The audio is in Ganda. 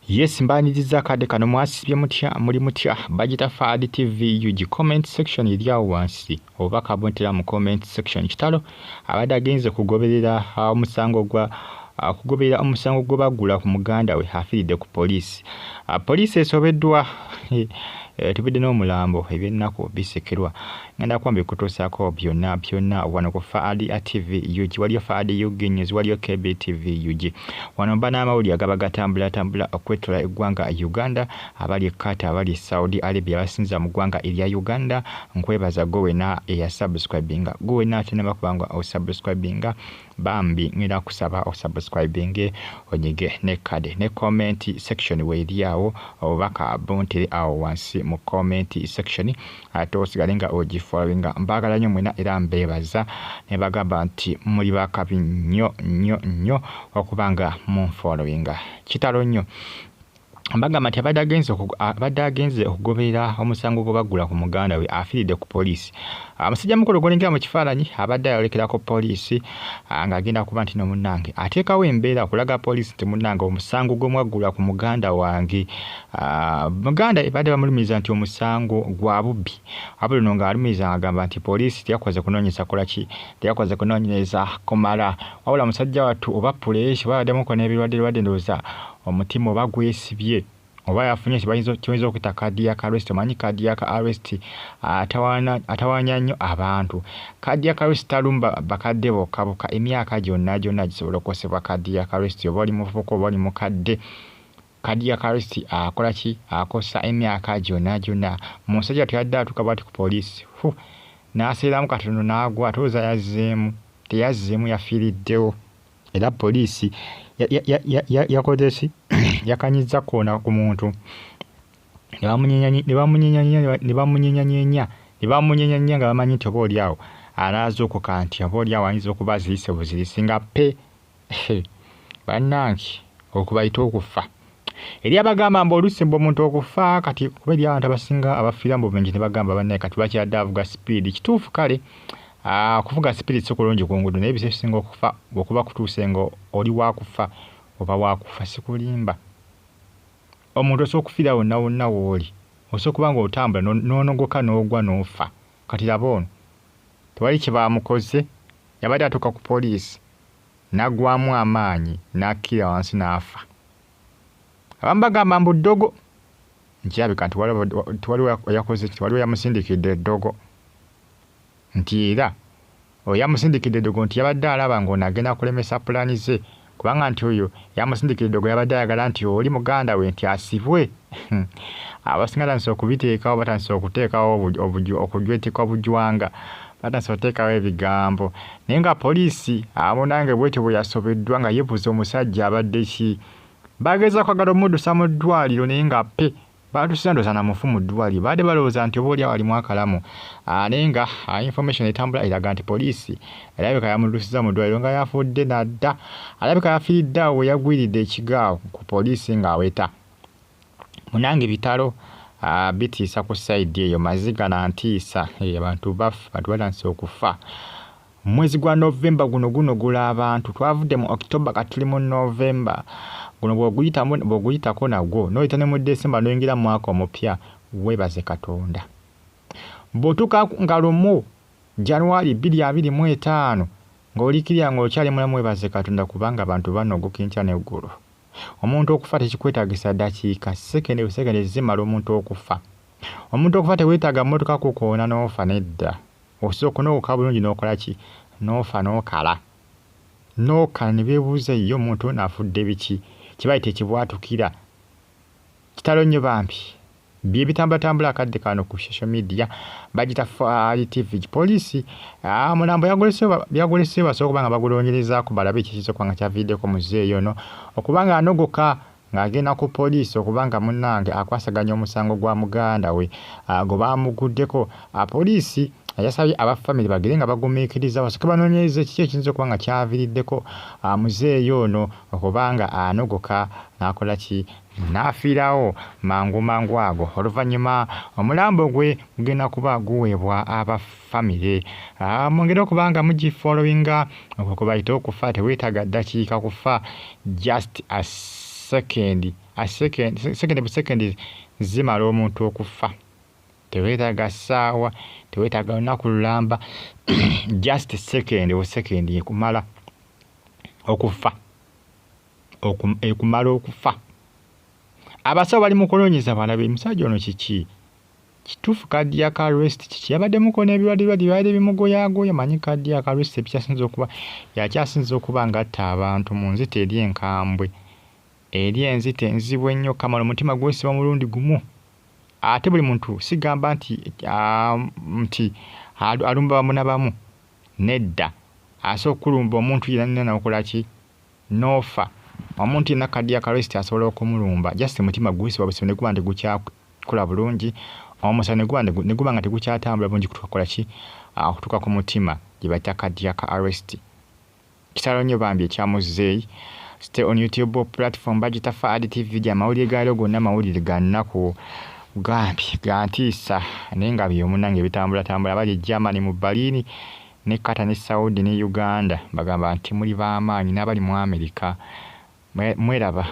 Yes, mbaniriza kade kano mwasibye mutya muri mutya bagita Fadi TV UG comment section iri awo wansi oba kabontera mu comment section Kitalo abadde agenze kugoberera omusango gwa kugoberera omusango gwo bagula ku muganda we Afiriddewo ku police. Police esobeddwa tubidde n'omulambo ebyennaku bisekerwa ngenda kwambe kutuusaako byonna wano ku Fadi TV UG waliyo Fadi UG News waliyo KBTV UG wano mba n'amawulire agaba gatambula okwetola eggwanga Uganda abali Kata abali Saudi Arabia basinza mu ggwanga erya Uganda nkwebaza gwe wena eyasubscribinga gwe wena atenema kubanga osubscribinga Bambi ngenda kusaba osubscribinge onyige ne kade ne comment section we eri awo obaka bontere awo wansi mu comment section ate osigalenga ogifollowinga mbagala nnyo mwena era mbeebaza ne bagamba nti muri bakabi nnyo okubanga mu followinga Kitalo nnyo mbagamba nti abadde agenze okugoberera omusango gwo bagula ku muganda we Afiriddewo ku police. Amusajja mukulu golengera mu kifaananyi abadde ayolekera ku police ng'agenda kuba nti no munnange ateekawo embeera kulaga police nti munnange omusango gwo mwagula ku muganda wange. Muganda ebadde bamulumiriza nti omusango gwa bubbi wabula no ng'alumiriza agamba nti police teyakoze kunoonyeza kolaki teyakoze kunoonyereza kumala wabula musajja wattu oba puleesi babaddemu n'ebirwadde ndowooza omutima oba gwesibye oba yafunye kibayinza okuyita cardiac arrest. Omanyi cardiac arrest atawaanya nnyo abantu. Cardiac arrest talumba bakadde bokka emyaka gyonna gisobola okukosebwa cardiac arrest oba oli muvubuka oba oli mukadde. Cardiac arrest akola ki akosa emyaka gyonna. Musajja tuyadde atuuka bw'ati ku police n'aseeramu katono n'agwa atooza teyazzeemu yafiiriddewo era police yakozesi yakanyiza koona ku muntu ne bamunyenyanya nga bamanyi nti oba oli awo anaazuukuka nti oba oli awo ayinza okuba aziyise buzirisi nga pe bannange okubayita okufa. Eri abagamba mbu oluusi mbu omuntu okufa kati kuba eri abantu abasinga abafiira mu bubenje ne bagamba bannaye kati bakyadde avuga sipiidi. Kituufu kale kuvuga sipiidi si kulungi ku nguudo naye ebiseera ebisinga okufa okuba kutuuse nga oli waakufa oba waakufa si kulimba. Omuntu osobola okufiira wonna w'oli osobola okuba nga otambula n'onogoka n'ogwa n'ofa. Kati laba ono tewali kye baamukoze yabadde atuuka ku poliisi n'aggwamu amaanyi n'akkira wansi n'afa. Abamu bagamba mbu ddogo nkirabika nti tewaliwo yakoze tewaliwo yamusindikidde eddogo nti era yamusindikidde eddogo nti yabadde alaba ng'onagenda kulemesa pulaani ze kubanga nti oyo yamusindikidde eddogo yabadde ayagala nti oli muganda we nti asibwe. Abasinga batandise okubiteekawo batandise okuteekawo okujwetika obujwanga batandise okuteekawo ebigambo naye nga poliisi amunange bwetyo bwe yasobeddwa nga yeebuuza omusajja abadde ki. Bageeza kwagala omuddusa mu ddwaliro naye nga pe baatuusiza ndowooza na mufu mu ddwaliro baadde balowooza nti oba oli awo alimu akalamu naye nga information etambula eraga nti poliisi erabika yamuddusiza mu ddwaliro nga yafudde nadda alabika yafiiridde awo we yagwiridde ekigaawo ku poliisi ng'aweta. Munange bitalo bitiisa ku sayidi eyo Maziga na Entiisa abantu bafa abantu batandise okufa. Mwezi gwa Novemba guno gula abantu twavudde mu October kati tuli mu November guno bw'oguyitako nagwo n'oyita ne mu December n'oyingira mu mwaka omupya weebaze Katonda. Bw'otuuka nga lumu January 2025 ng'olikirira ng'okyali mulamu weebaze Katonda kubanga abantu banogoka enkya n'eggulu. Omuntu okufa tekikwetaagisa ddakiika sekende zimala omuntu okufa. Omuntu okufa teweetaaga mmotoka kukoona n'ofa nedda. Osooka n'okuka bulungi n'okola ki n'ofa n'okala ne beebuuza ye omuntu n'afudde biki kibayita ekibwatukira. Kitalo nnyo bambi bye bitambulatambula akadde kano ku social media bagita Fadi TV. Poliisi omulambo yagolesebwa basobola okuba nga bagulonyerezaako balabe ekikizo kubanga kyaviiddeko Omuzeyi ono okuba nga anogoka ng'agenda ku poliisi okuba nga munnange akwasaganya omusango gwa muganda we gwe baamuguddeko. Poliisi yasabye abafamily bagere nga bagumiikiriza basooke banoonyereze kiki ekiyinza okuba nga kyaviiriddeko Muzeeyi ono okuba nga anogoka n'akola ki n'afiirawo mangu ago. Oluvannyuma omulambo gwe gugenda kuba guweebwa abafamily. Mwongere okuba nga mugifollowinga okubayita okufa teweetaaga ddakiika kufa just as second bu second zimala omuntu okufa. Teweetaaga ssaawa, teweetaaga lunaku lulamba, just second ekumala okufa. Ekumala okufa. Abasawo bali mu kunoonyeza balabe omusajja ono kiki? Kituufu cardiac arrest kiki? Yabadde mukono ebirwadde byali bimugoyaagoya, manyi cardiac arrest yakyasinze okuba ng'atta abantu mu nzita eri enkambwe. Eri enzita enzibu ennyo kamala omutima gwesiba mulundi gumu. Ate buli muntu sigamba nti alumba bamu na bamu. Nedda. Asooka okulumba omuntu yenna n'akola ki? N'ofa. Omuntu yenna cardiac arrest asobola okumulumba. Just mutima gwesiba busibe ne guba tegukyakola bulungi. Omusana ne guba nga tegukyatambula bulungi kutuuka ki? Kutuuka ku mutima gye bayita cardiac arrest. Kitalo nnyo Bambi ekya Omuzeyi. Stay on YouTube platform bagita Fadi TV gya mawulire ga gonna mawulire ga nnaku gambi ga Entiisa naye nga byomunange bitambula bali Germany mu Berlin ne Qatar ne Saudi ne Uganda bagamba nti muli b'amaanyi n'abali mu America mweraba.